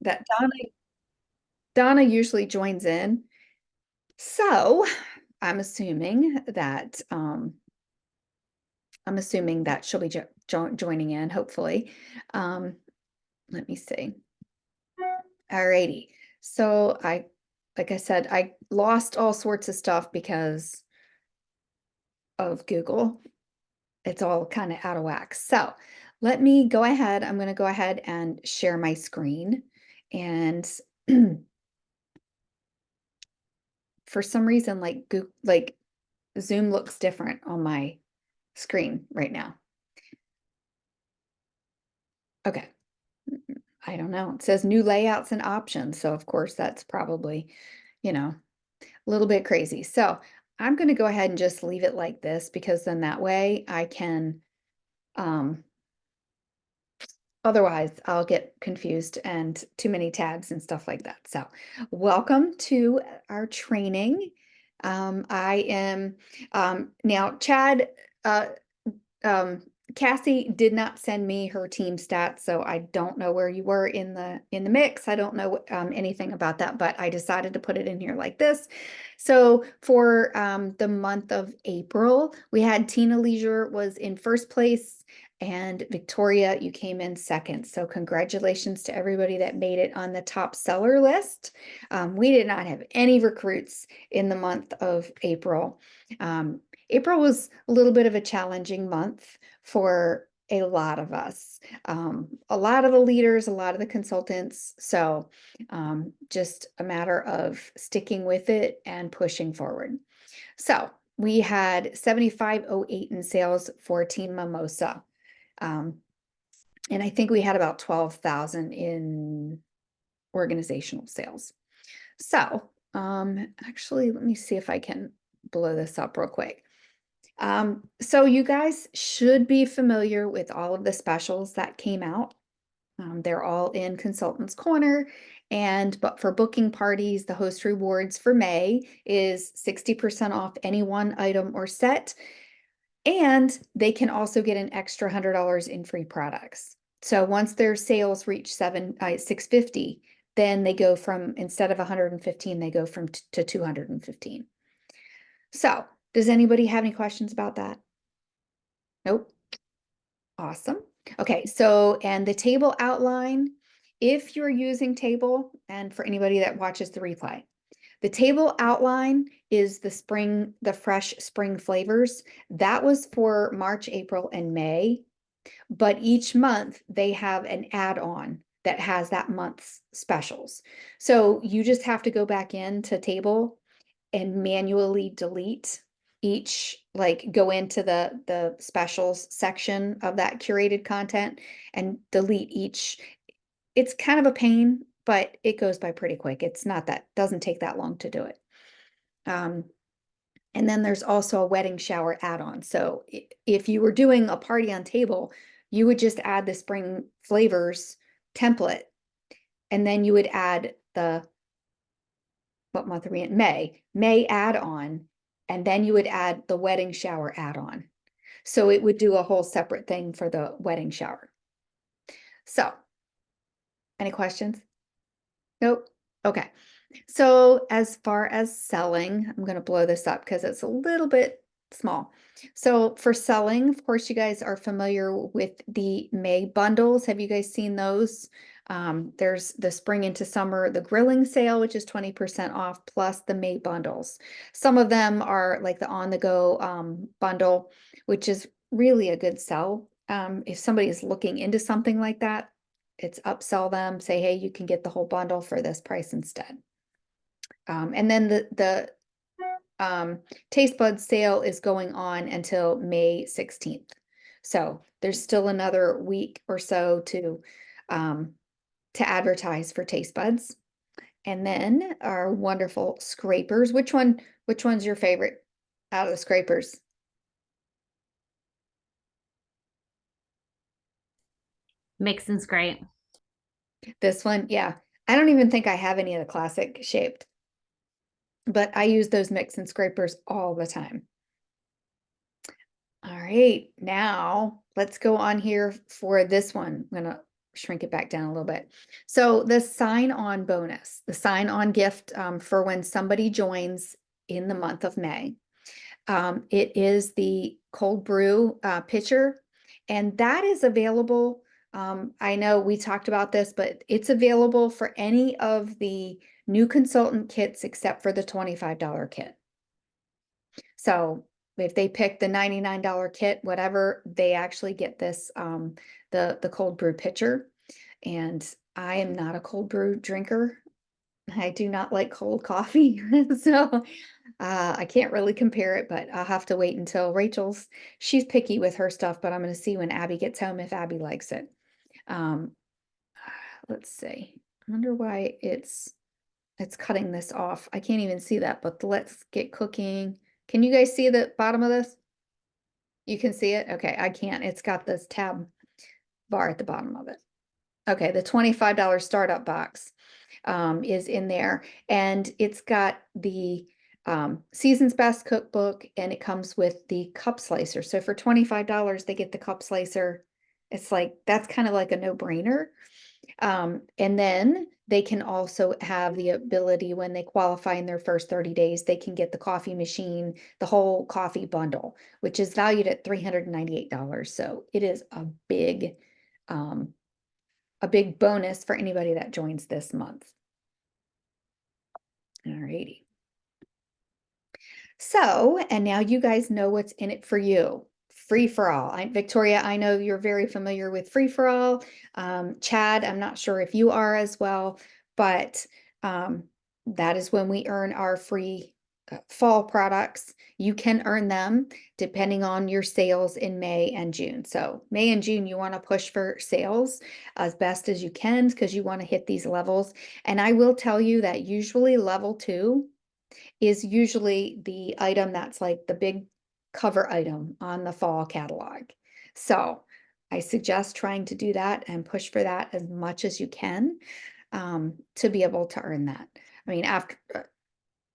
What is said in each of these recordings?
that Donna usually joins in. So I'm assuming that she'll be joining in, hopefully. Um, let me see. Alrighty. So like I said, I lost all sorts of stuff because of Google. It's all kind of out of whack. So let me go ahead. I'm going to go ahead and share my screen. And for some reason, like Zoom looks different on my screen right now. Okay. I don't know. It says new layouts and options. So of course that's probably, a little bit crazy. So I'm going to go ahead and just leave it like this because then that way I can, otherwise I'll get confused and too many tabs and stuff like that. So welcome to our training. I am, now Chad, uh, um, Cassie did not send me her team stats, so I don't know where you were in the mix. I don't know anything about that, but I decided to put it in here like this. So for the month of April, we had Tina Leisure was in first place, and Victoria, you came in second. So congratulations to everybody that made it on the top seller list. We did not have any recruits in the month of April. April was a little bit of a challenging month for a lot of us, a lot of the leaders, a lot of the consultants. So just a matter of sticking with it and pushing forward. So we had 7508 in sales for Team Mimosa. And I think we had about 12,000 in organizational sales. So actually, let me see if I can blow this up real quick. So you guys should be familiar with all of the specials that came out. They're all in Consultants Corner. But for booking parties, the host rewards for May is 60% off any one item or set. And they can also get an extra $100 in free products. So once their sales reach 650, then they go from, instead of 115, they go from to 215. So does anybody have any questions about that? Nope. Awesome. Okay, so, and the table outline, if you're using table, and for anybody that watches the replay, the table outline is the fresh spring flavors. That was for March, April, and May. But each month they have an add-on that has that month's specials. So you just have to go back into table and manually delete each, like go into the specials section of that curated content and delete each. It's kind of a pain, but it goes by pretty quick. It's not that, doesn't take that long to do it. And then there's also a wedding shower add-on. So if you were doing a party on table, you would just add the spring flavors template, and then you would add what month are we in? May add-on, and then you would add the wedding shower add-on. So it would do a whole separate thing for the wedding shower. So, any questions? Nope. Okay. So as far as selling, I'm going to blow this up because it's a little bit small. So for selling, of course, you guys are familiar with the May bundles. Have you guys seen those? There's the spring into summer, the grilling sale, which is 20% off, plus the May bundles. Some of them are like the on-the-go bundle, which is really a good sell. If somebody is looking into something like that, it's upsell them, say, hey, you can get the whole bundle for this price instead. And then the Taste Buds sale is going on until May 16th. So there's still another week or so to advertise for Taste Buds. And then our wonderful scrapers. Which one's your favorite out of the scrapers? Mix and scrape. This one, yeah. I don't even think I have any of the classic shaped, but I use those mix and scrapers all the time. All right, now let's go on here for this one. I'm gonna shrink it back down a little bit. So the sign-on bonus, the sign-on gift for when somebody joins in the month of May, it is the cold brew pitcher, and that is available. I know we talked about this, but it's available for any of the new consultant kits except for the $25 kit. So if they pick the $99 kit, whatever, they actually get this, the cold brew pitcher. And I am not a cold brew drinker. I do not like cold coffee. So I can't really compare it, but I'll have to wait until she's picky with her stuff, but I'm going to see when Abby gets home if Abby likes it. Um, let's see. I wonder why it's cutting this off. I can't even see that, but let's get cooking. Can you guys see the bottom of this? You can see it? Okay, I can't. It's got this tab bar at the bottom of it. Okay, the $25 startup box is in there, and it's got the Season's Best cookbook, and it comes with the cup slicer. So for $25, they get the cup slicer. It's like, that's kind of like a no-brainer. And then they can also have the ability, when they qualify in their first 30 days, they can get the coffee machine, the whole coffee bundle, which is valued at $398. So it is a big bonus for anybody that joins this month. All righty. So, and now you guys know what's in it for you. Free for all. Victoria, I know you're very familiar with free for all. Chad, I'm not sure if you are as well, but that is when we earn our free fall products. You can earn them depending on your sales in May and June. So May and June, you want to push for sales as best as you can because you want to hit these levels. And I will tell you that usually level 2 is usually the item that's like the big cover item on the fall catalog. So I suggest trying to do that and push for that as much as you can to be able to earn that. I mean,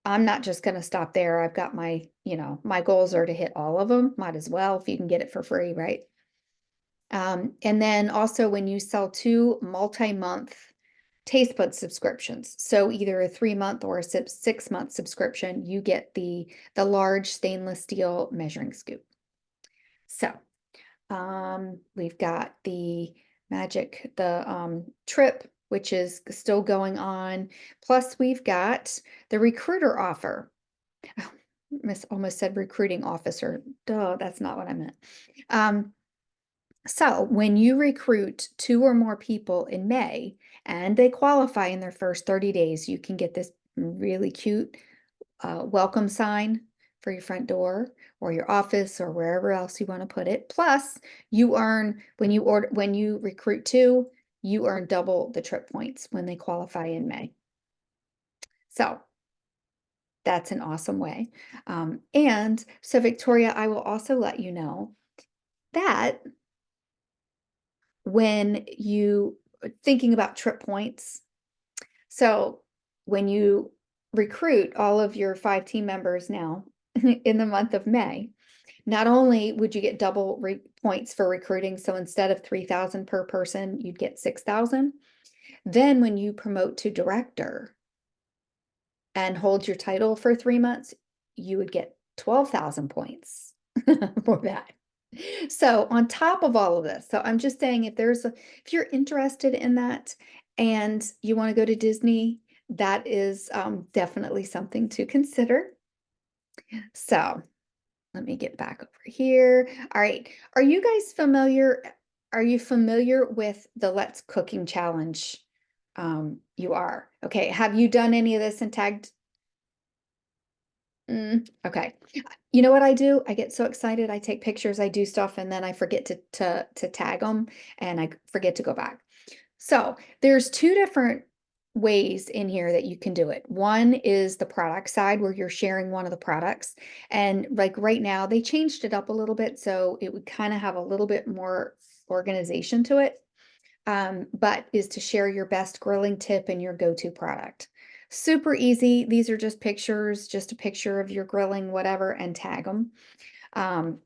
I'm not just going to stop there. I've got my goals are to hit all of them. Might as well if you can get it for free, right? And then also when you sell 2 multi-month taste bud subscriptions, so either a 3-month or a 6-month subscription, you get the large stainless steel measuring scoop. So we've got the trip, which is still going on. Plus we've got the recruiter offer. Oh, almost said recruiting officer. Duh, that's not what I meant. So when you recruit 2 or more people in May and they qualify in their first 30 days, you can get this really cute welcome sign for your front door or your office or wherever else you want to put it. Plus, you earn when you recruit 2, you earn double the trip points when they qualify in May. So that's an awesome way. And so Victoria, I will also let you know that when you thinking about trip points. So when you recruit all of your 5 team members now in the month of May, not only would you get double points for recruiting, so instead of 3,000 per person, you'd get 6,000. Then when you promote to director and hold your title for 3 months, you would get 12,000 points for that. So on top of all of this, so I'm just saying if you're interested in that and you want to go to Disney, that is definitely something to consider. So let me get back over here. All right. Are you guys familiar? Are you familiar with the Let's Cooking Challenge? You are. Okay. Have you done any of this and tagged? Okay. You know what I do? I get so excited. I take pictures, I do stuff, and then I forget to tag them and I forget to go back. So there's 2 different ways in here that you can do it. One is the product side where you're sharing one of the products. And like right now, they changed it up a little bit. So it would kind of have a little bit more organization to it. But is to share your best grilling tip and your go-to product. Super easy. These are just pictures, just a picture of your grilling, whatever, and tag them.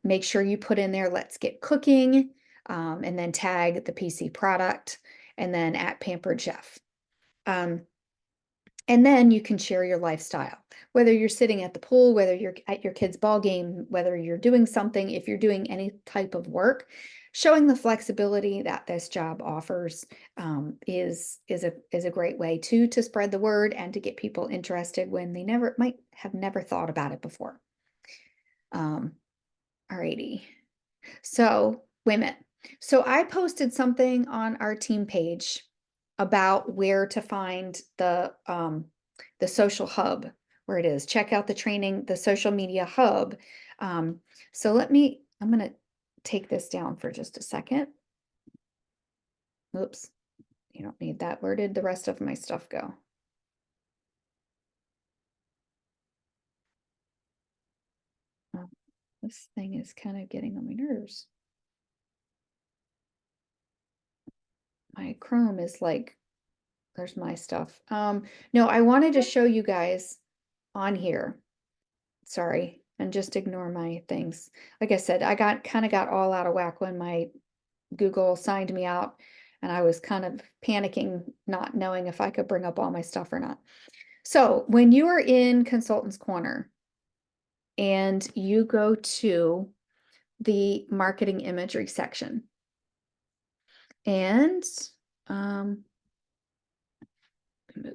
Make sure you put in there, let's get cooking, and then tag the PC product. and then at Pampered Chef. And then you can share your lifestyle, whether you're sitting at the pool, whether you're at your kid's ball game, whether you're doing something, if you're doing any type of work, showing the flexibility that this job offers is a great way to spread the word and to get people interested when they might have never thought about it before. Alrighty. So wait a minute. So I posted something on our team page about where to find the social hub, where it is. Check out the training, the social media hub. So I'm gonna take this down for just a second. Oops, you don't need that. Where did the rest of my stuff go? Oh, this thing is kind of getting on my nerves. My Chrome is like, there's my stuff. No, I wanted to show you guys on here. Sorry, and just ignore my things. Like I said, I kind of got all out of whack when my Google signed me out, and I was kind of panicking, not knowing if I could bring up all my stuff or not. So when you are in Consultants Corner and you go to the marketing imagery section, and move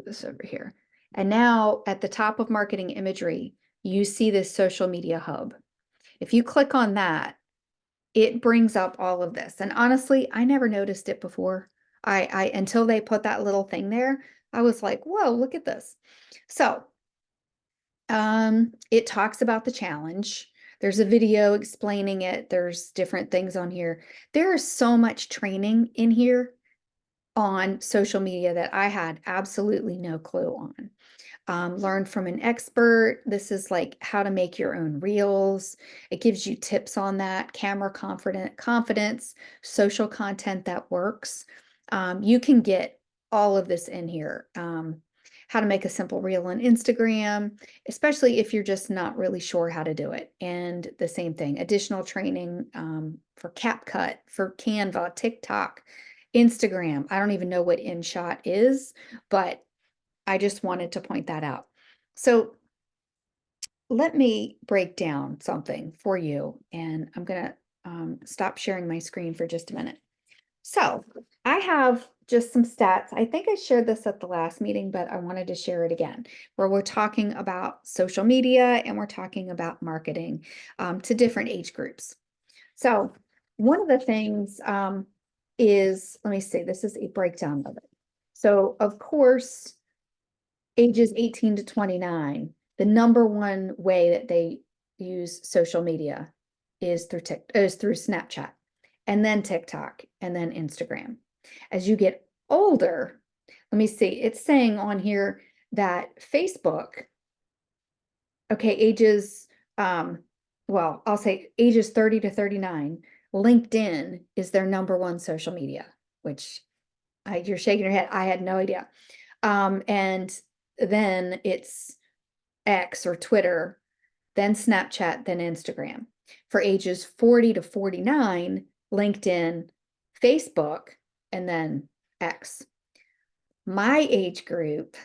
this over here. And now at the top of marketing imagery, you see this social media hub. If you click on that, it brings up all of this. And honestly, I never noticed it before. I until they put that little thing there, I was like, whoa, look at this. So it talks about the challenge. There's a video explaining it. There's different things on here. There is so much training in here on social media that I had absolutely no clue on. Learn from an expert. This is like how to make your own reels. It gives you tips on that, camera confidence, social content that works. You can get all of this in here. How to make a simple reel on Instagram, especially if you're just not really sure how to do it. And the same thing, additional training for CapCut, for Canva, TikTok, Instagram. I don't even know what InShot is, but I just wanted to point that out. So let me break down something for you, and I'm going to stop sharing my screen for just a minute. So I have just some stats. I think I shared this at the last meeting, but I wanted to share it again, where we're talking about social media and we're talking about marketing to different age groups. So one of the things is, let me see, this is a breakdown of it. So of course, ages 18 to 29, the number one way that they use social media is through Snapchat, and then TikTok, and then Instagram. As you get older, let me see, it's saying on here that Facebook, okay, ages, well, I'll say ages 30 to 39, LinkedIn is their number one social media, which you're shaking your head. I had no idea. And then it's X or Twitter, then Snapchat, then Instagram. For ages 40 to 49, LinkedIn, Facebook, and then X. My age group,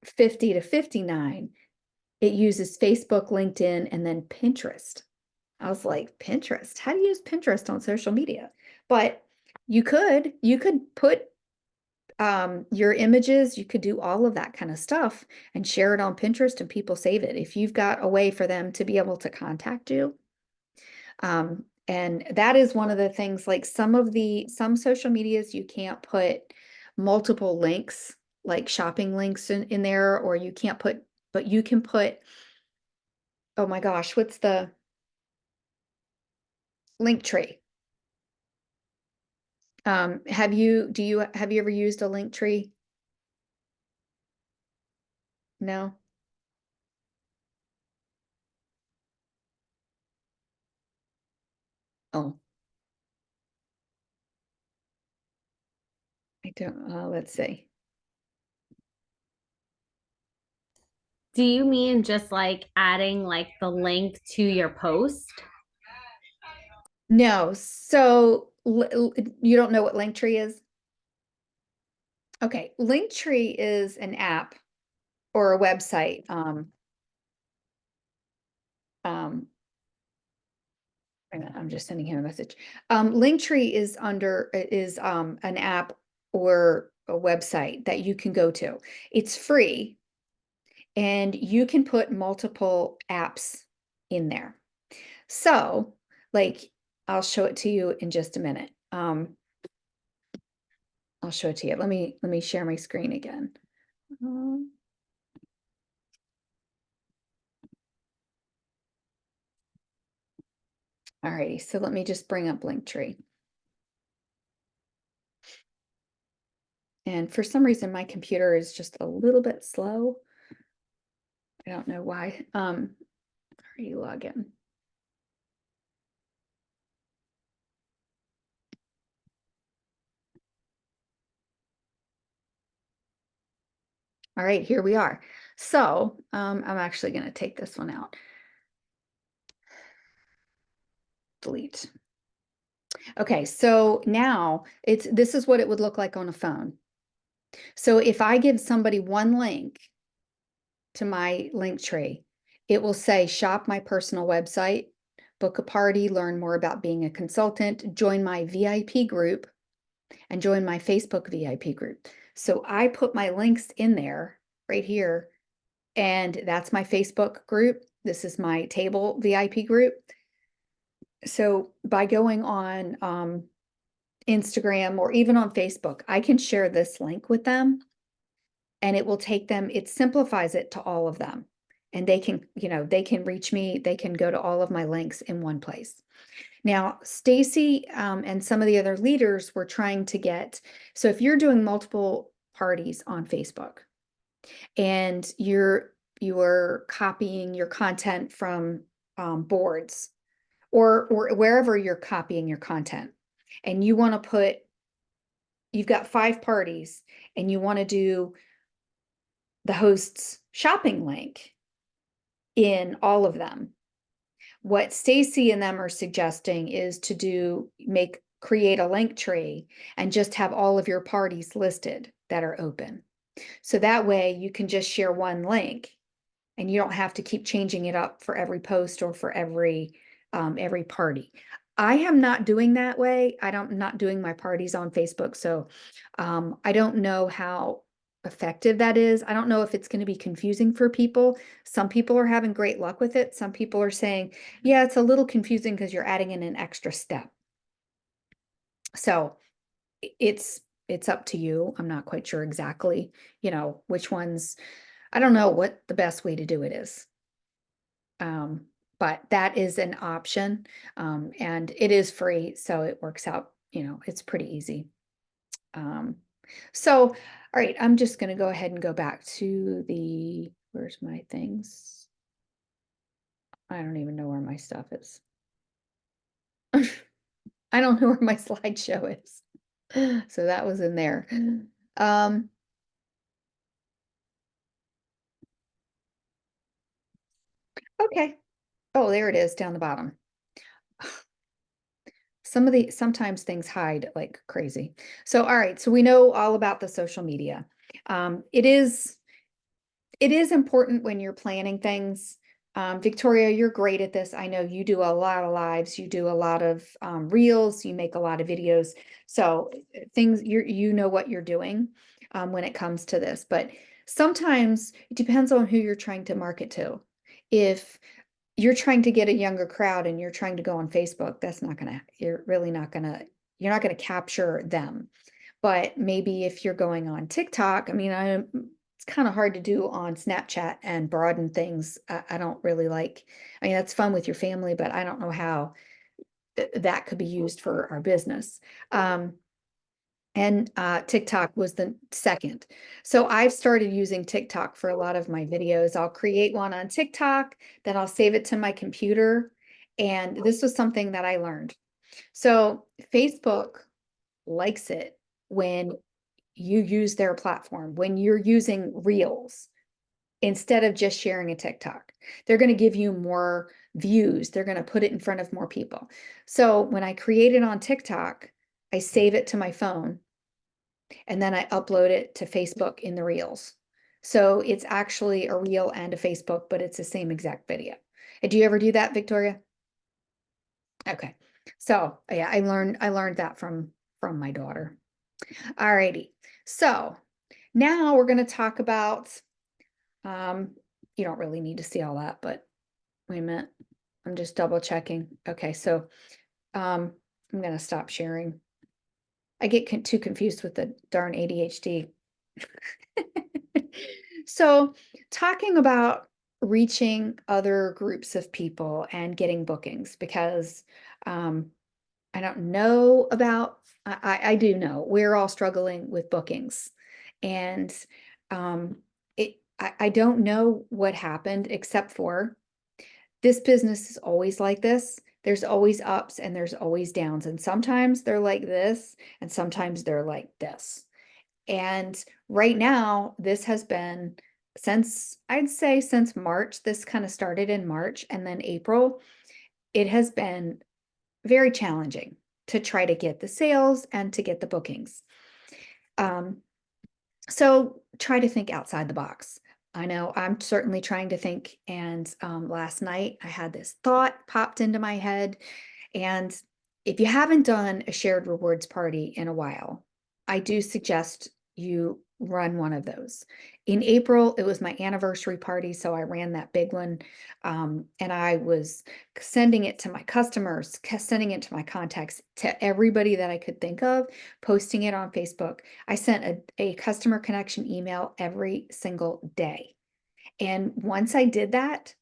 50 to 59, it uses Facebook, LinkedIn, and then Pinterest. I was like, Pinterest? How do you use Pinterest on social media? But you could put your images, you could do all of that kind of stuff and share it on Pinterest and people save it. If you've got a way for them to be able to contact you. And that is one of the things, like some social medias, you can't put multiple links, like shopping links in there, or you can't put, but you can put, oh my gosh, what's the Linktree? Have you ever used a Linktree? No? Oh, I don't, let's see. Do you mean just like adding like the link to your post? No, so you don't know what Linktree is? Okay, Linktree is an app or a website. Um, wait a minute, I'm just sending him a message. Linktree is an app or a website that you can go to. It's free and you can put multiple apps in there. So, like, I'll show it to you in just a minute. I'll show it to you. Let me share my screen again. Um, all righty, so let me just bring up Linktree. And for some reason, my computer is just a little bit slow. I don't know why. Log in. All right, here we are. So I'm actually going to take this one out. Delete. Okay, so now this is what it would look like on a phone. So if I give somebody one link to my Linktree, it will say shop my personal website, book a party, learn more about being a consultant, join my VIP group, and join my Facebook VIP group. So I put my links in there right here, and that's my Facebook group. This is my table VIP group. So by going on Instagram or even on Facebook, I can share this link with them and it will take them, it simplifies it to all of them. And they can, they can reach me, they can go to all of my links in one place. Now, Stacy and some of the other leaders were trying to get, so if you're doing multiple parties on Facebook and you're copying your content from boards or wherever you're copying your content, and you want to put, you've got 5 parties and you want to do the host's shopping link in all of them. What Stacy and them are suggesting is to create a link tree and just have all of your parties listed that are open. So that way you can just share one link and you don't have to keep changing it up for every post or for every party. I am not doing that way. I'm not doing my parties on Facebook. So I don't know how effective that is. I don't know if it's going to be confusing for people. Some people are having great luck with it. Some people are saying, yeah, it's a little confusing because you're adding in an extra step. So it's up to you. I'm not quite sure exactly, which ones. I don't know what the best way to do it is. But that is an option. And it is free, so it works out, it's pretty easy. So, all right, I'm just going to go ahead and go back to where's my things? I don't even know where my stuff is. I don't know where my slideshow is. So that was in there. Okay. Oh, there it is down the bottom. Sometimes things hide like crazy. So, all right. So we know all about the social media. It is important when you're planning things. Victoria, you're great at this. I know you do a lot of lives, you do a lot of reels, you make a lot of videos. So things you know what you're doing when it comes to this. But sometimes it depends on who you're trying to market to. If you're trying to get a younger crowd and you're trying to go on Facebook, you're not gonna capture them. But maybe if you're going on TikTok, I mean, it's kind of hard to do on Snapchat and broaden things. I don't really like, I mean, that's fun with your family, but I don't know how that could be used for our business. And TikTok was the second. So I've started using TikTok for a lot of my videos. I'll create one on TikTok, then I'll save it to my computer. And this was something that I learned. So Facebook likes it when you use their platform, when you're using Reels instead of just sharing a TikTok. They're going to give you more views. They're going to put it in front of more people. So when I create it on TikTok, I save it to my phone and then I upload it to Facebook in the Reels. So it's actually a Reel and a Facebook, but it's the same exact video. Do you ever do that, Victoria? Okay. So yeah, I learned that from my daughter. All righty. So now we're going to talk about um you don't really need to see all that, but wait a minute. I'm just double checking. Okay, so I'm going to stop sharing. I get too confused with the darn ADHD. So, talking about reaching other groups of people and getting bookings because um, I don't know about, I do know we're all struggling with bookings. And um, I don't know what happened except for this business is always like this. There's always ups and there's always downs. And sometimes they're like this, and sometimes they're like this. And right now, this has been since I'd say since March, this kind of started in March and then April, it has been very challenging to try to get the sales and to get the bookings. Um, so try to think outside the box. I know I'm certainly trying to think. And last night I had this thought popped into my head. And if you haven't done a shared rewards party in a while, I do suggest you run one of those. In April, it was my anniversary party, so I ran that big one. And I was sending it to my customers, sending it to my contacts, to everybody that I could think of, posting it on Facebook. I sent a customer connection email every single day. And once I did that,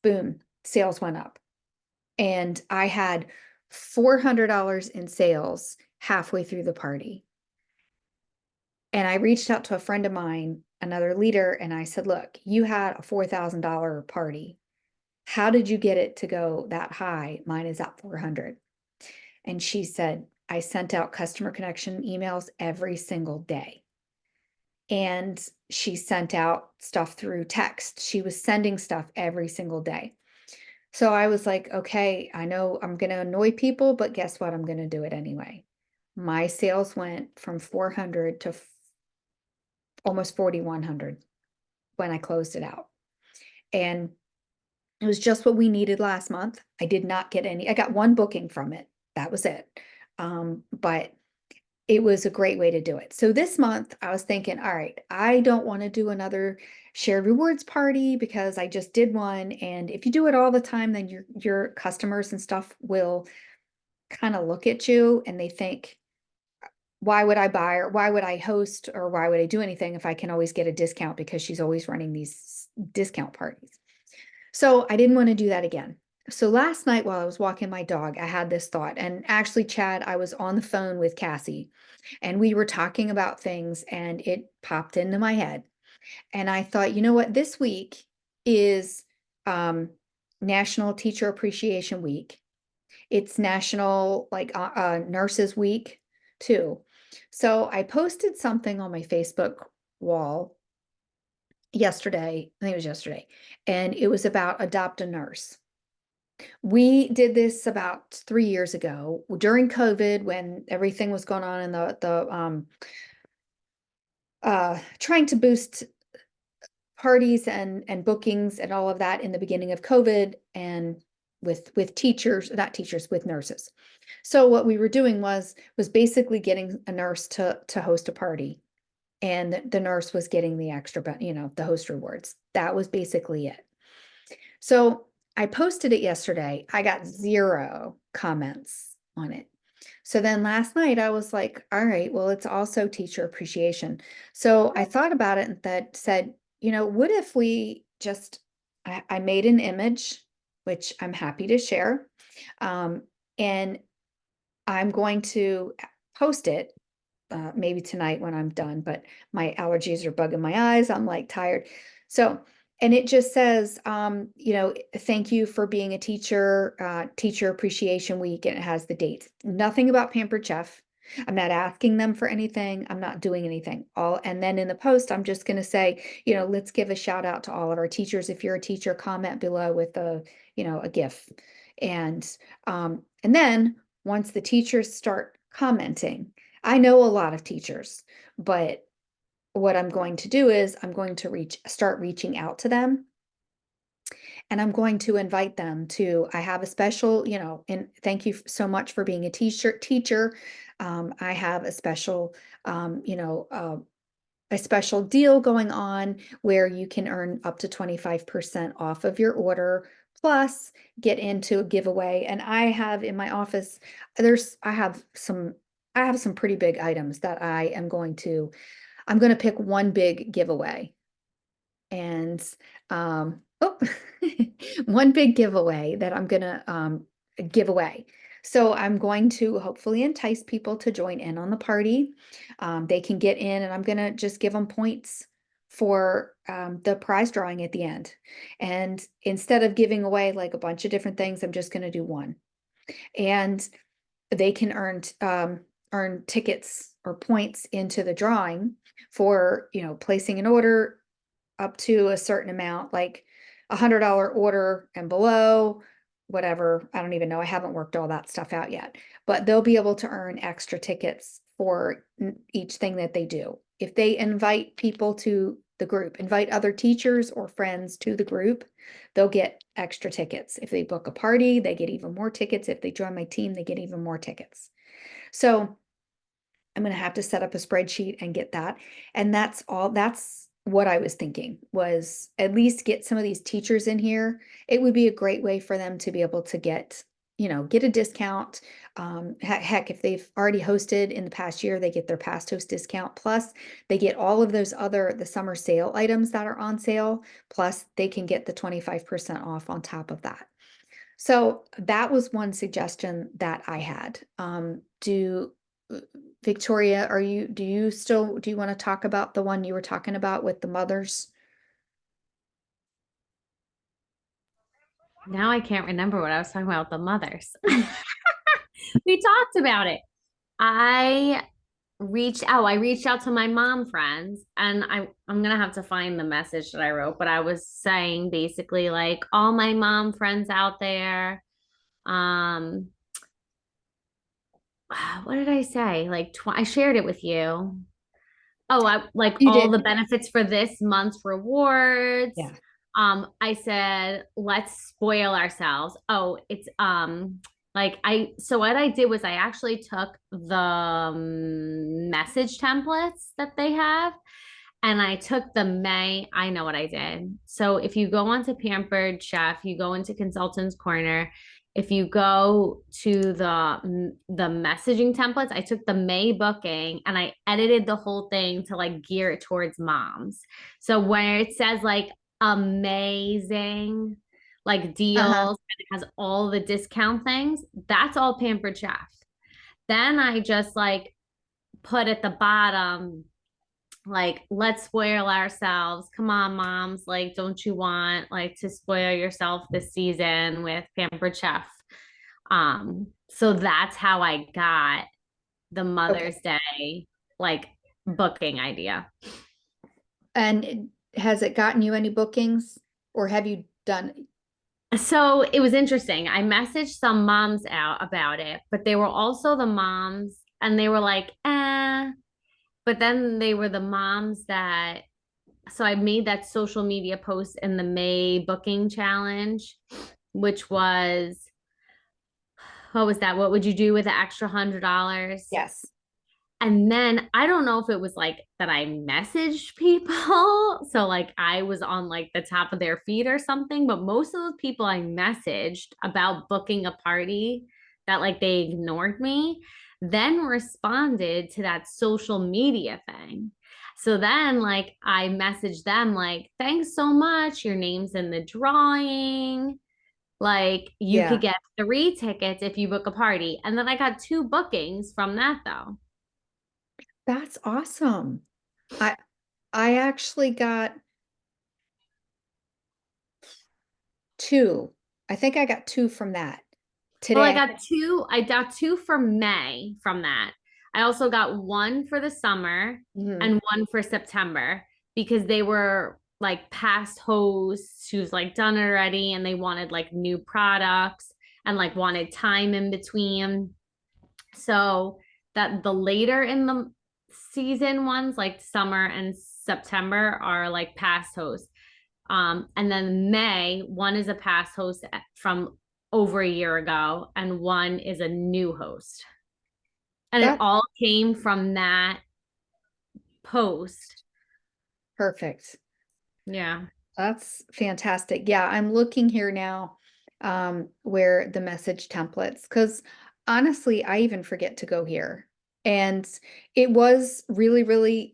boom, sales went up. And I had $400 in sales halfway through the party. And I reached out to a friend of mine, another leader, and I said, look, you had a $4,000 party. How did you get it to go that high? Mine is at 400. And she said, I sent out customer connection emails every single day. And she sent out stuff through text. She was sending stuff every single day. So I was like, okay, I know I'm going to annoy people, but guess what? I'm going to do it anyway. My sales went from 400 to almost 4,100 when I closed it out. And it was just what we needed last month. I did not get any, I got one booking from it. That was it. But it was a great way to do it. So this month I was thinking, all right, I don't want to do another shared rewards party because I just did one. And if you do it all the time, then your customers and stuff will kind of look at you and they think, why would I buy or why would I host or why would I do anything if I can always get a discount because she's always running these discount parties. So I didn't want to do that again. So last night while I was walking my dog, I had this thought. And actually, Chad, I was on the phone with Cassie and we were talking about things and it popped into my head. And I thought, you know what? This week is um, National Teacher Appreciation Week. It's National Nurses Week too. So I posted something on my Facebook wall yesterday. I think it was yesterday, and it was about adopt a nurse. We did this about 3 years ago during COVID when everything was going on in the trying to boost parties and bookings and all of that in the beginning of COVID and with teachers, not teachers, with nurses. So what we were doing was basically getting a nurse to host a party, and the nurse was getting the extra, the host rewards. That was basically it. So I posted it yesterday. I got 0 comments on it. So then last night I was like, all right, well, it's also teacher appreciation. So I thought about it and that said, what if we just, I made an image, which I'm happy to share. And I'm going to post it maybe tonight when I'm done, but my allergies are bugging my eyes. I'm like tired. So, and it just says, thank you for being a teacher, Teacher Appreciation Week, and it has the dates. Nothing about Pampered Chef. I'm not asking them for anything. I'm not doing anything. And then in the post, I'm just going to say, let's give a shout out to all of our teachers. If you're a teacher, comment below with a GIF. And then once the teachers start commenting, I know a lot of teachers, but what I'm going to do is I'm going to start reaching out to them, and I'm going to invite them to, I have a special, and thank you so much for being a teacher. I have a special, a special deal going on where you can earn up to 25% off of your order, plus get into a giveaway. And I have in my office, there's, I have some pretty big items that I'm going to pick one big giveaway. And oh, one big giveaway that I'm gonna give away. So I'm going to hopefully entice people to join in on the party. They can get in, and I'm gonna just give them points for the prize drawing at the end. And instead of giving away like a bunch of different things, I'm just gonna do one. And they can earn tickets or points into the drawing for, placing an order up to a certain amount, like $100 order and below, whatever. I don't even know. I haven't worked all that stuff out yet, but they'll be able to earn extra tickets for each thing that they do. If they invite people to the group, invite other teachers or friends to the group, they'll get extra tickets. If they book a party, they get even more tickets. If they join my team, they get even more tickets. So I'm going to have to set up a spreadsheet and get that. And that's all. That's what I was thinking, was at least get some of these teachers in here. It would be a great way for them to be able to get a discount. Heck, if they've already hosted in the past year, they get their past host discount. Plus they get all of the summer sale items that are on sale. Plus they can get the 25% off on top of that. So that was one suggestion that I had. Victoria, do you want to talk about the one you were talking about with the mothers? Now I can't remember what I was talking about with the mothers. We talked about it. I I reached out to my mom friends, and I'm gonna have to find the message that I wrote, but I was saying basically like all my mom friends out there, um what did I say? Like I shared it with you. Oh, I like You all did. the benefits for this month's rewards. Yeah. I said, let's spoil ourselves. Oh, it's like so what I did was I actually took the message templates that they have, and I took I know what I did. So if you go onto Pampered Chef, you go into Consultants Corner, if you go to the messaging templates, I took the May booking and I edited the whole thing to like gear it towards moms. So where it says like amazing like Uh-huh. deals and it has all the discount things, that's all Pampered Chef. Then I just like put at the bottom like let's spoil ourselves, come on moms, like don't you want like to spoil yourself this season with Pampered Chef. So that's how I got the Okay. Mother's Day like booking idea. And has it gotten you any bookings, or have you done? So it was interesting. I messaged some moms out about it, but they were also the moms and they were like, but then they were the moms that, so I made that social media post in the May booking challenge, which was, what was that? What would you do with the extra $100? Yes. And then I don't know if it was like that I messaged people. So like I was on like the top of their feed or something. But most of the people I messaged about booking a party that like they ignored me, then responded to that social media thing. So then like I messaged them like, thanks so much. Your name's in the drawing. Like you could Yeah. get 3 tickets if you book a party. And then I got 2 bookings from that though. That's awesome. I I actually got two. I think I got two from that Well, today. I got two for May from that. I also got one for the summer Mhm. and one for September because they were like past hosts who's like done it already and they wanted like new products and like wanted time in between. So that the later in the season ones, like summer and September, are like past hosts. And then May, one is a past host from over a year ago, and one is a new host. And it That's all came from that post. perfect. Yeah. That's fantastic. Yeah, I'm looking here now, where the message templates, because honestly, I even forget to go here. And it was really, really,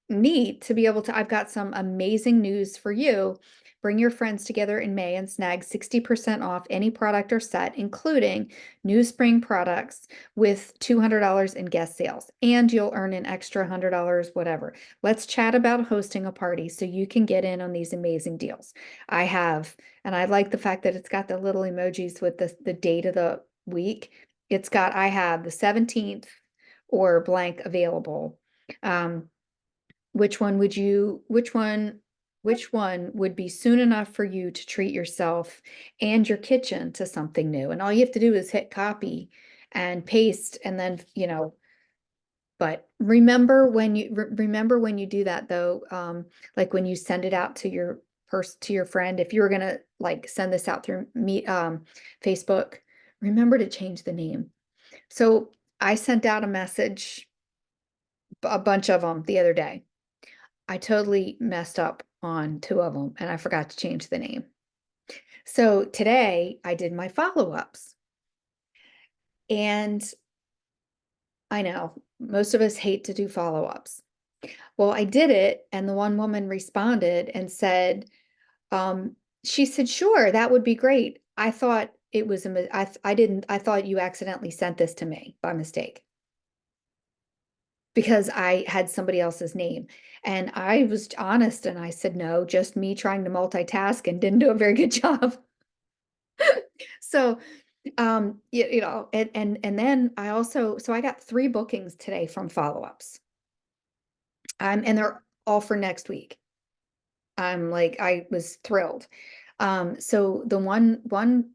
neat to be able to. I've got some amazing news for you. Bring your friends together in May and snag 60% off any product or set, including new spring products with $200 in guest sales. And you'll earn an extra $100, whatever. Let's chat about hosting a party so you can get in on these amazing deals. I have, and I like the fact that it's got the little emojis with the date of the week. It's got, I have the 17th or blank available. Um, which one would be soon enough for you to treat yourself and your kitchen to something new? And all you have to do is hit copy and paste, and then, but remember when you do that though, like when you send it out to your friend, if you were gonna like send this out through Facebook, remember to change the name. So I sent out a message, a bunch of them the other day. I totally messed up on two of them and I forgot to change the name. So today I did my follow-ups, and I know most of us hate to do follow-ups. Well, I did it, and the one woman responded and said, she said, "Sure, that would be great. I thought it was I didn't, I thought you accidentally sent this to me by mistake because I had somebody else's name." And I was honest and I said, "No, just me trying to multitask and didn't do a very good job." So, and then I also, so I got 3 bookings today from follow-ups. And they're all for next week. I'm like, I was thrilled. So the one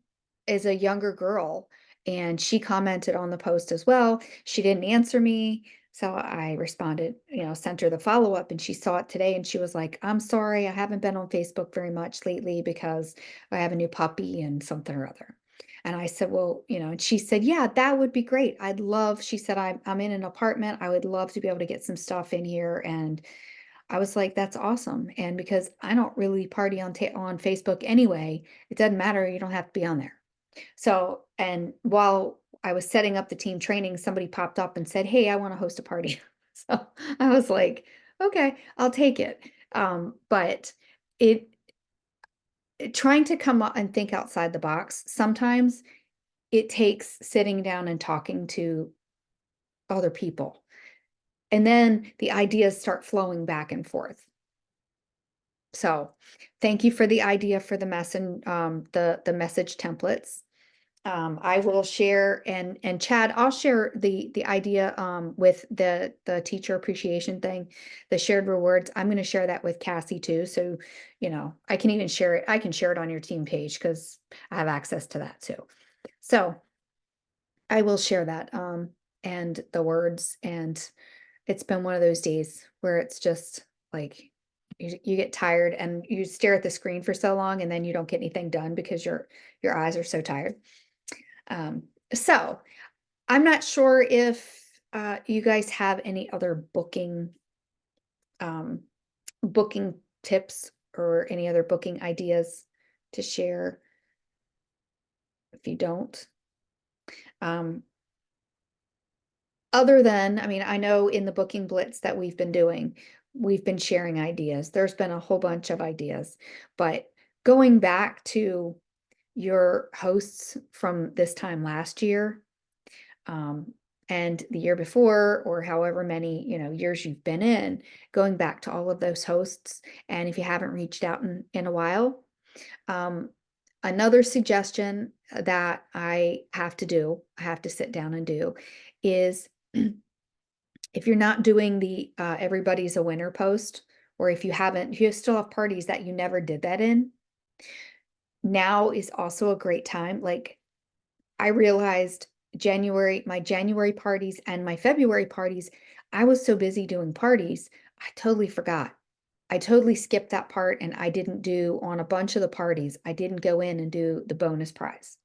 is a younger girl, and she commented on the post as well. She didn't answer me, so I responded, sent her the follow-up, and she saw it today, and she was like, "I'm sorry, I haven't been on Facebook very much lately because I have a new puppy and something or other." And I said, "Well, and she said, yeah, that would be great. I'd love," she said, I'm in an apartment. I would love to be able to get some stuff in here. And I was like, "That's awesome." And because I don't really party on Facebook anyway, it doesn't matter. You don't have to be on there. So, and while I was setting up the team training, somebody popped up and said, "Hey, I want to host a party." So I was like, "Okay, I'll take it." But it, trying to come up and think outside the box, sometimes it takes sitting down and talking to other people. And then the ideas start flowing back and forth. So thank you for the idea for the the message templates. I will share, and Chad, I'll share the idea with the teacher appreciation thing, the shared rewards. I'm going to share that with Cassie too. So, I can even share it. I can share it on your team page because I have access to that too. So I will share that and the words. And it's been one of those days where it's just like you get tired and you stare at the screen for so long, and then you don't get anything done because your eyes are so tired. Um, so I'm not sure if you guys have any other um, booking tips or any other booking ideas to share. If you don't, um, other than, I mean, I know in the booking blitz that we've been doing, we've been sharing ideas. There's been a whole bunch of ideas, but going back to your hosts from this time last year, um, and the year before, or however many, years you've been in, going back to all of those hosts. And if you haven't reached out in a while, um, another suggestion that I have to sit down and do is if you're not doing the everybody's a winner post, or if you still have parties that you never did that in, now is also a great time. Like I realized my January parties and my February parties, I was so busy doing parties, I totally forgot. I totally skipped that part and I didn't do on a bunch of the parties. I didn't go in and do the bonus prize.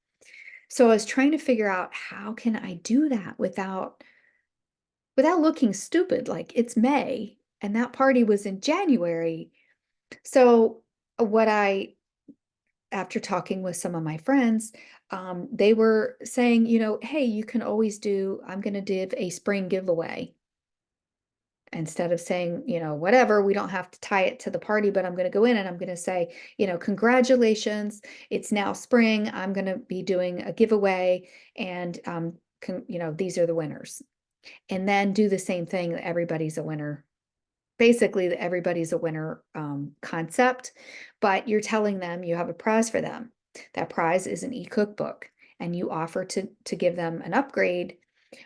So I was trying to figure out how can I do that without looking stupid, like it's May and that party was in January. So what I after talking with some of my friends, they were saying, hey, you can always do, I'm going to do a spring giveaway instead of saying, whatever, we don't have to tie it to the party, but I'm going to go in and I'm going to say, congratulations, it's now spring. I'm going to be doing a giveaway and, these are the winners. And then do the same thing that everybody's a winner. Basically, the everybody's a winner concept, but you're telling them you have a prize for them. That prize is an e-cookbook, and you offer to give them an upgrade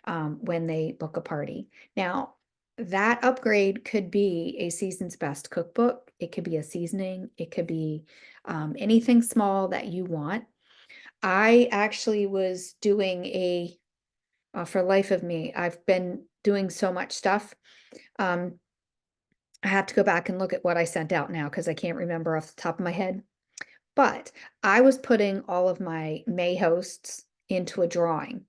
when they book a party. Now, that upgrade could be a season's best cookbook. It could be a seasoning. It could be anything small that you want. I actually was doing for life of me, I've been doing so much stuff. I have to go back and look at what I sent out now because I can't remember off the top of my head. But I was putting all of my May hosts into a drawing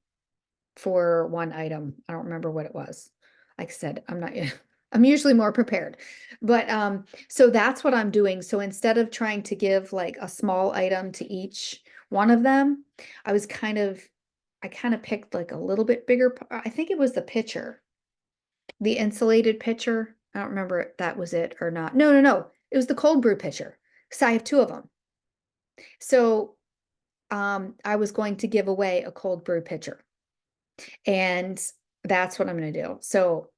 for one item. I don't remember what it was. Like I said, I'm not, I'm usually more prepared. But so that's what I'm doing. So instead of trying to give like a small item to each one of them, I kind of picked like a little bit bigger. I think it was the pitcher, the insulated pitcher. I don't remember if that was it or not. No, no, no. It was the cold brew pitcher. So I have two of them. So I was going to give away a cold brew pitcher. And that's what I'm going to do. So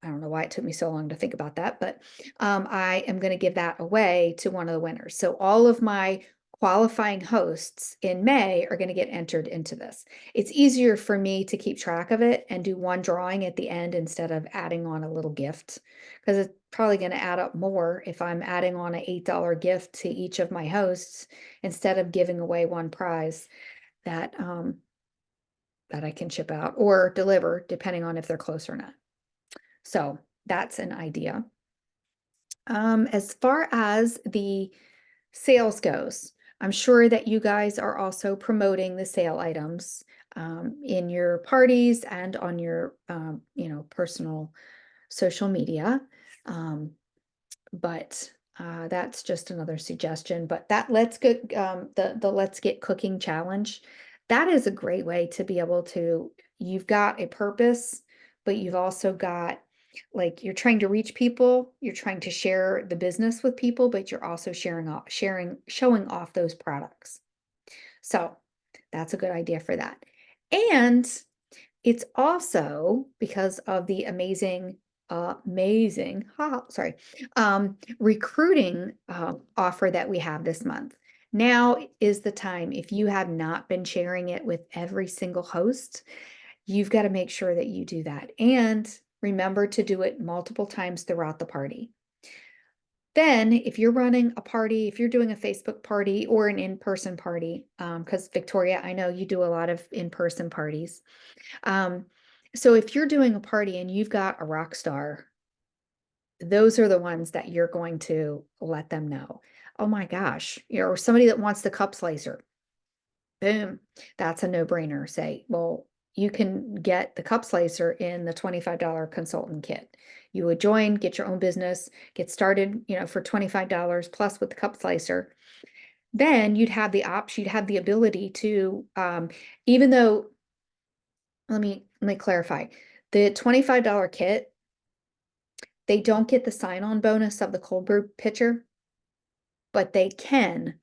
I don't know why it took me so long to think about that, but I am going to give that away to one of the winners. So all of my qualifying hosts in May are going to get entered into this. It's easier for me to keep track of it and do one drawing at the end instead of adding on a little gift, because it's probably going to add up more if I'm adding on an $8 gift to each of my hosts instead of giving away one prize that that I can ship out or deliver, depending on if they're close or not. So that's an idea. As far as the sales goes, I'm sure that you guys are also promoting the sale items in your parties and on your, personal social media. But that's just another suggestion. But that Let's Get the Let's Get Cooking Challenge, that is a great way to be able to, you've got a purpose, but you've also got like you're trying to reach people, you're trying to share the business with people, but you're also showing off those products. So that's a good idea for that. And it's also because of the amazing, sorry, recruiting offer that we have this month. Now is the time. If you have not been sharing it with every single host, you've got to make sure that you do that. And remember to do it multiple times throughout the party. Then, if you're running a party, if you're doing a Facebook party or an in-person party, because Victoria, I know you do a lot of in-person parties. So if you're doing a party and you've got a rock star, those are the ones that you're going to let them know. Oh my gosh, or somebody that wants the cup slicer. Boom, that's a no-brainer. Say, well, you can get the cup slicer in the $25 consultant kit. You would join, get your own business, get started, for $25 plus with the cup slicer. Then you'd have the option, you'd have the ability to, even though, let me clarify, the $25 kit, they don't get the sign-on bonus of the cold brew pitcher, but they can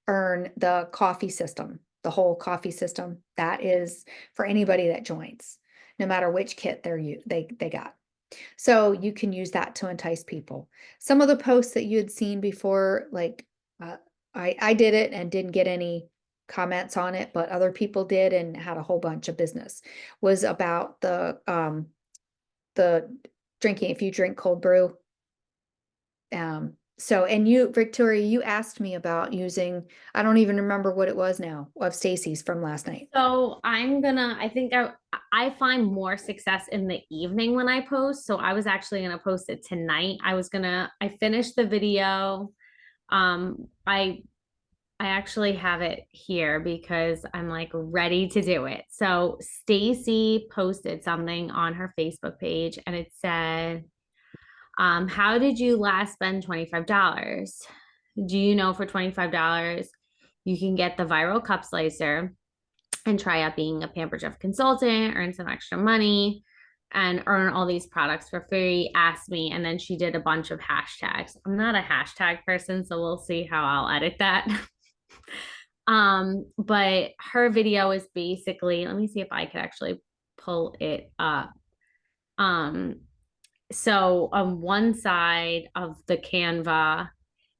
earn the coffee system, the whole coffee system. That is for anybody that joins, no matter which kit they got. So you can use that to entice people. Some of the posts that you had seen before, like I did it and didn't get any comments on it, but other people did and had a whole bunch of business, was about the drinking. If you drink cold brew, So, and you, Victoria, you asked me about using, I don't even remember what it was now, of Stacy's from last night. So I think I find more success in the evening when I post. So I was actually gonna post it tonight. I finished the video. Um, I I actually have it here because I'm like ready to do it. So Stacy posted something on her Facebook page and it said, how did you last spend $25? Do you know for $25 you can get the viral cup slicer and try out being a Pampered Chef consultant, earn some extra money, and earn all these products for free? Ask me. And then she did a bunch of hashtags. I'm not a hashtag person, so we'll see how I'll edit that. But her video is basically, let me see if I could actually pull it up. Um, so on one side of the Canva,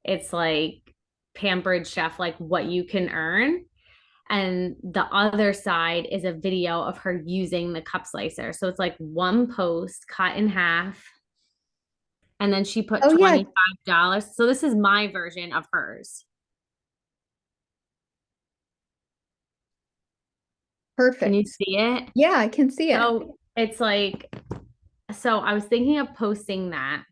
it's like Pampered Chef, like what you can earn. And the other side is a video of her using the cup slicer. So it's like one post cut in half. And then she put Oh yeah, $25. So this is my version of hers. Can you perfect. see it? Yeah, I can see it. So it's like, so I was thinking of posting that,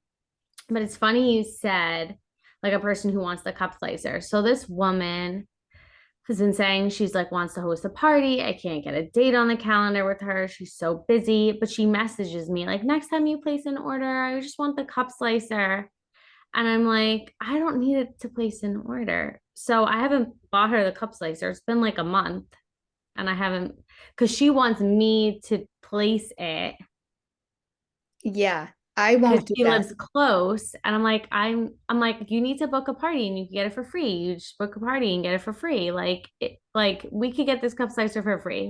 but it's funny you said like a person who wants the cup slicer. So this woman has been saying she's like wants to host a party. I can't get a date on the calendar with her. She's so busy, but she messages me like, next time you place an order, I just want the cup slicer. And I'm like, I don't need it to place an order. So I haven't bought her the cup slicer. It's been like a month and I haven't, because she wants me to place it Yeah, I because won't do she that. lives close. And I'm like, you need to book a party and you can get it for free. You just book a party and get it for free. Like we could get this cup slicer for free.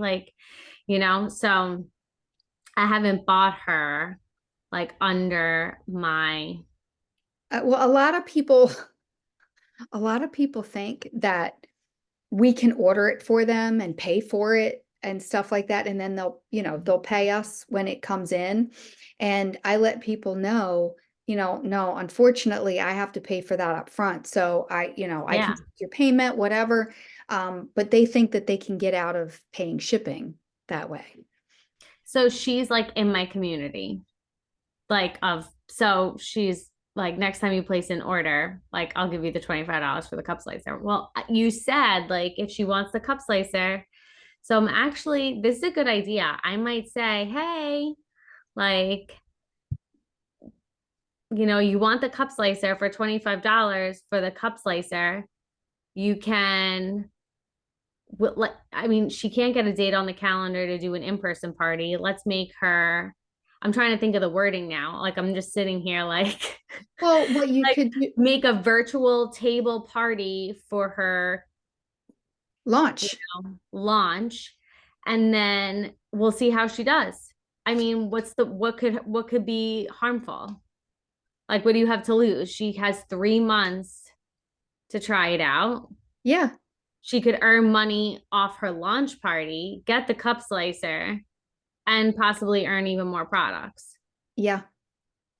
So I haven't bought her like under my, Well, a lot of people think that we can order it for them and pay for it and stuff like that. And then they'll pay us when it comes in. And I let people know, no, unfortunately, I have to pay for that up front. So I can yeah. take your payment, whatever. But they think that they can get out of paying shipping that way. So she's like in my community, so she's like, next time you place an order, like I'll give you the $25 for the cup slicer. Well, you said like if she wants the cup slicer. So this is a good idea. I might say, hey, like, you want the cup slicer for $25 for the cup slicer. You can, I mean, she can't get a date on the calendar to do an in-person party. Let's make her, I'm trying to think of the wording now. Like, I'm just sitting here like, Well, what you like could do, make a virtual table party for her launch. launch, and then we'll see how she does. I mean, what could be harmful? Like, what do you have to lose? She has 3 months to try it out. Yeah, She could earn money off her launch party, get the cup slicer, and possibly earn even more products. yeah.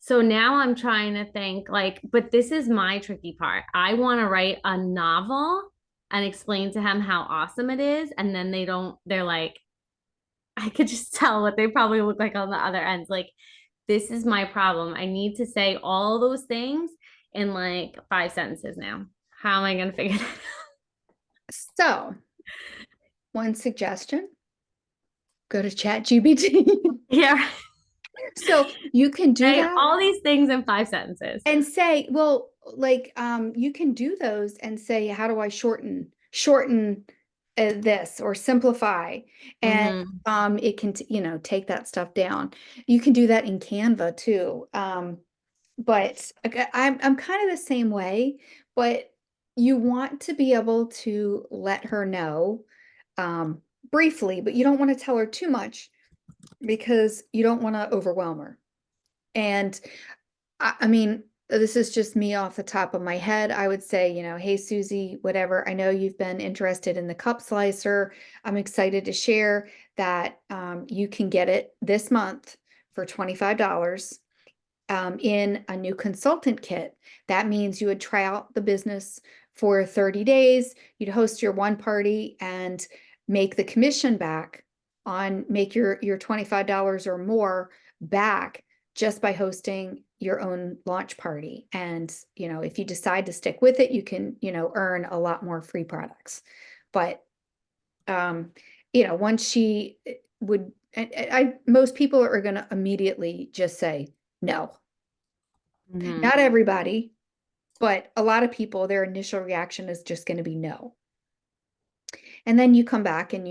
So now I'm trying to think like, but this is my tricky part. I want to write a novel and explain to him how awesome it is. And then they're like, I could just tell what they probably look like on the other ends. Like, this is my problem. I need to say all those things in like 5 sentences now. How am I going to figure that out? So, one suggestion, go to ChatGPT. Yeah. So you can do Say that all these things in 5 sentences. and say, well, like you can do those and say, how do I shorten this or simplify? And Mm-hmm. it can, take that stuff down. You can do that in Canva too. But I'm kind of the same way, but you want to be able to let her know briefly, but you don't want to tell her too much because you don't want to overwhelm her. And I mean, this is just me off the top of my head. I would say, hey, Susie, whatever. I know you've been interested in the cup slicer. I'm excited to share that you can get it this month for $25. in a new consultant kit. That means you would try out the business for 30 days. You'd host your one party and make the commission back on make your $25 or more back just by hosting your own launch party. And, if you decide to stick with it, you can, earn a lot more free products. But, once she would, most people are going to immediately just say no. Mhm. Not everybody, but a lot of people, their initial reaction is just going to be no. And then you come back and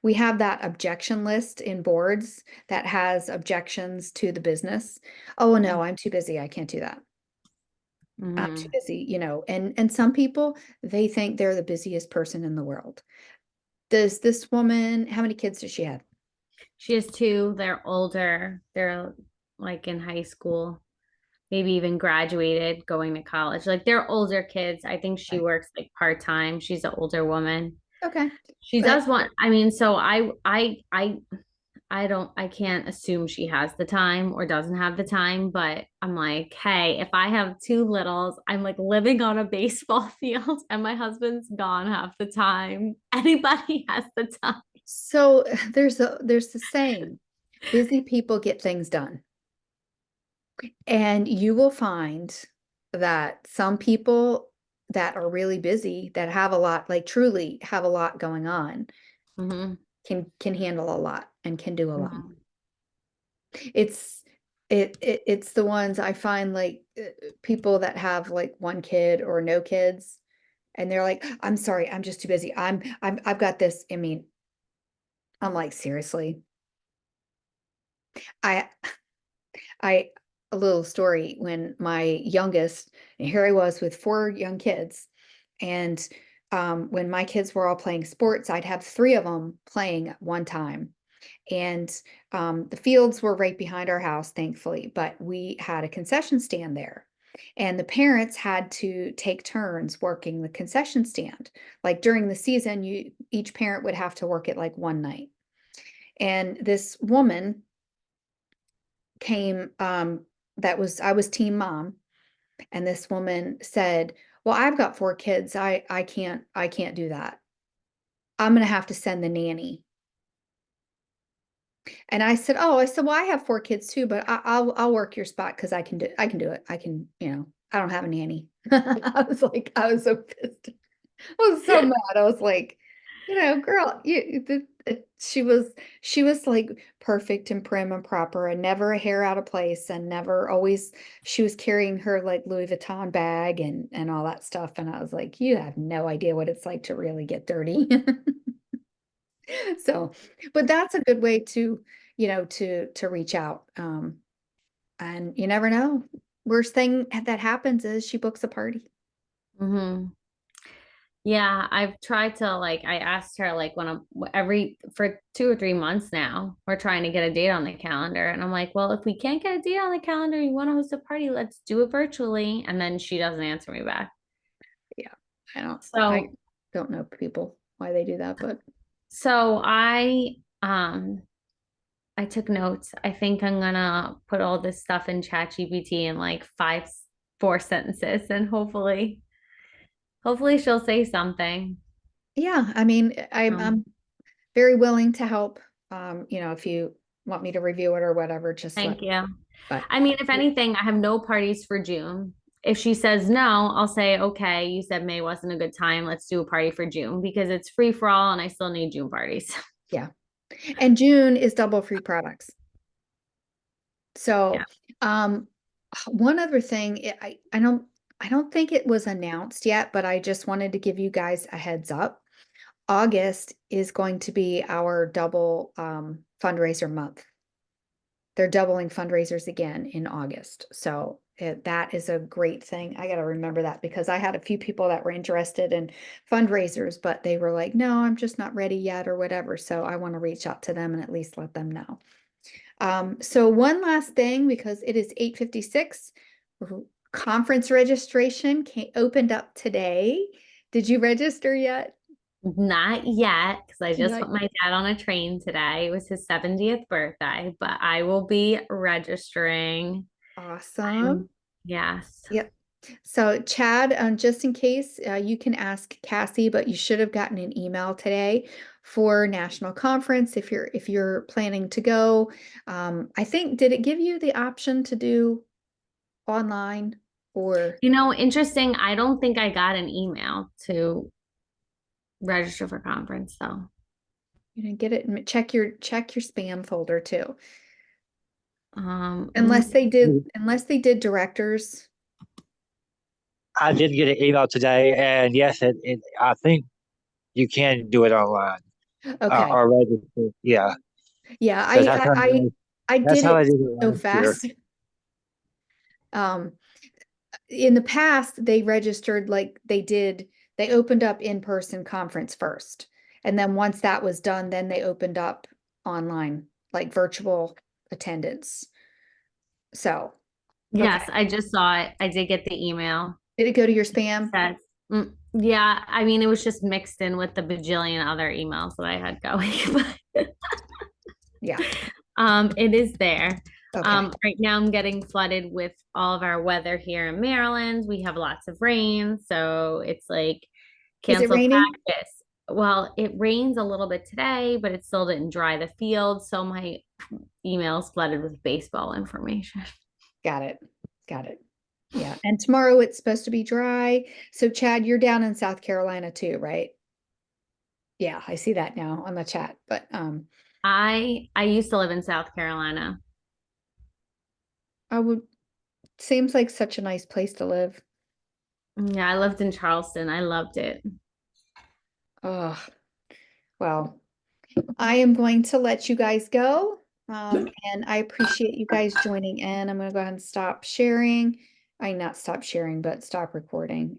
we have that objection list in boards that has objections to the business. Oh no, I'm too busy. I can't do that. I'm too Mhm. busy, and some people, they think they're the busiest person in the world. Does this woman, how many kids does she have? She has two. They're older. They're like in high school, maybe even graduated, going to college. Like they're older kids. I think she Okay. works like part-time. She's an older woman. Okay. She But does want, I mean, so I can't assume she has the time or doesn't have the time, but I'm like, hey, if I have two littles, I'm like living on a baseball field and my husband's gone half the time. Anybody has the time. so there's the saying, busy people get things done. And you will find that some people that are really busy, that have a lot, like truly have a lot going on, Hmm. can handle a lot and can do a lot. Hmm. It's it's the ones I find, like people that have like one kid or no kids, and they're like, I'm sorry, I'm just too busy. I've got this. I mean, I'm like, seriously. I I a little story when my youngest, and here I was with four young kids, and when my kids were all playing sports, I'd have three of them playing at one time. And the fields were right behind our house, thankfully, but we had a concession stand there. And the parents had to take turns working the concession stand. Like during the season, each parent would have to work it like one night. And this woman came, I was team mom, and this woman said, well, I've got four kids. I can't do that. I'm gonna have to send the nanny. And I said, well, I have four kids too, but I'll work your spot because I can do it. I don't have a nanny. I was so pissed. I was so mad. I was like, girl, she was like perfect and prim and proper and never a hair out of place, and never always, she was carrying her like Louis Vuitton bag and all that stuff. And I was like, you have no idea what it's like to really get dirty. So, but that's a good way to reach out. And you never know. Worst thing that happens is she books a party. Hmm. Yeah, I've tried to like I asked her like when I'm every for 2 or 3 months now, we're trying to get a date on the calendar. And I'm like, well, if we can't get a date on the calendar, you want to host a party, let's do it virtually. And then she doesn't answer me back. Yeah. I So don't know people why they do that, but so I took notes. I think I'm gonna put all this stuff in ChatGPT in like 4 sentences and hopefully she'll say something. yeah, I mean, I'm Um, very willing to help. If you want me to review it or whatever, just let thank me you. know. But I mean, if anything, I have no parties for June. If she says no, I'll say, okay, you said May wasn't a good time. Let's do a party for June because it's free for all and I still need June parties. yeah. And June is double free products. Yeah. So, um, one other thing, I don't think it was announced yet, but I just wanted to give you guys a heads up. August is going to be our double fundraiser month. They're doubling fundraisers again in August. So that is a great thing. I got to remember that because I had a few people that were interested in fundraisers, but they were like, no, I'm just not ready yet or whatever. So I want to reach out to them and at least let them know. So one last thing, because it is 8:56, conference registration opened up today. Did you register yet? Not yet, because I just Not put my dad on a train today. It was his 70th birthday, but I will be registering. awesome. Yes. Yep. So Chad, just in case, you can ask Cassie, but you should have gotten an email today for national conference if you're planning to go. I think, did it give you the option to do online or Interesting. I don't think I got an email to register for conference, though. you didn't get it? Check your spam folder too. Let me see. Unless they did directors. I did get an email today, and yes, I think you can do it online Okay. or register. Yeah, Yeah, because I that's did how I it did it so last year. fast. Um, in the past, they registered like they opened up in-person conference first. And then once that was done, then they opened up online, like virtual attendance. So, okay. Yes, I just saw it. I did get the email. Did it go to your spam? Says, yeah, I mean, it was just mixed in with the bajillion other emails that I had going. But Yeah. it is there. Okay. Right now I'm getting flooded with all of our weather here in Maryland. We have lots of rain, so it's like Is it cancel raining? practice. Well, it rains a little bit today, but it still didn't dry the field, so my email's flooded with baseball information. Got it. Got it. Yeah. And tomorrow it's supposed to be dry. So Chad, you're down in South Carolina too, right? Yeah, I see that now on the chat. But I used to live in South Carolina. I would seems like such a nice place to live. Yeah, I lived in Charleston. I loved it. Oh, well, I am going to let you guys go. And I appreciate you guys joining in. I'm going to go ahead and stop sharing. I not stop sharing, but stop recording.